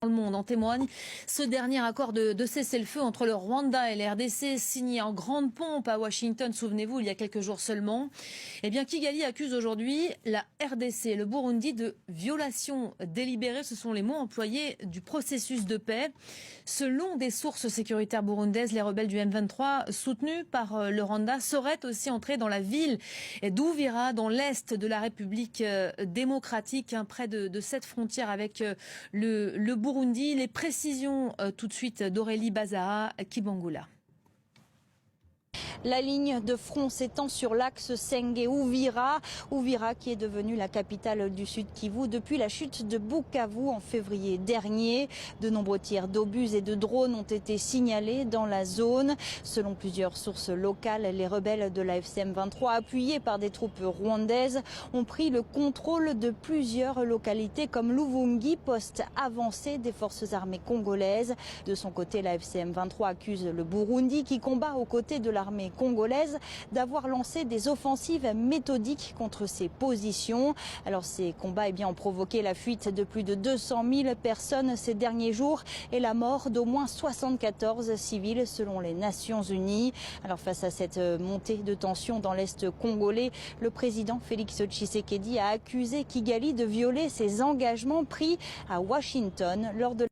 Le monde en témoigne. Ce dernier accord de cessez-le-feu entre le Rwanda et la RDC, signé en grande pompe à Washington, souvenez-vous, il y a quelques jours seulement. Eh bien, Kigali accuse aujourd'hui la RDC, le Burundi, de violation délibérée. Ce sont les mots employés du processus de paix. Selon des sources sécuritaires burundaises, les rebelles du M23, soutenus par le Rwanda, seraient aussi entrés dans la ville d'Uvira, dans l'est de la République démocratique, près de cette frontière avec le Burundi. Les précisions tout de suite d'Aurélie Bazara Kibangula. La ligne de front s'étend sur l'axe Senge-Uvira. Uvira qui est devenue la capitale du Sud Kivu depuis la chute de Bukavu en février dernier. De nombreux tirs d'obus et de drones ont été signalés dans la zone. Selon plusieurs sources locales, les rebelles de la FCM23, appuyés par des troupes rwandaises, ont pris le contrôle de plusieurs localités comme Luvungi, poste avancé des forces armées congolaises. De son côté, la FCM23 accuse le Burundi, qui combat aux côtés de l'armée congolaise, d'avoir lancé des offensives méthodiques contre ses positions. Alors ces combats ont provoqué la fuite de plus de 200 000 personnes ces derniers jours et la mort d'au moins 74 civils selon les Nations Unies. Alors face à cette montée de tension dans l'Est congolais, le président Félix Tshisekedi a accusé Kigali de violer ses engagements pris à Washington lors de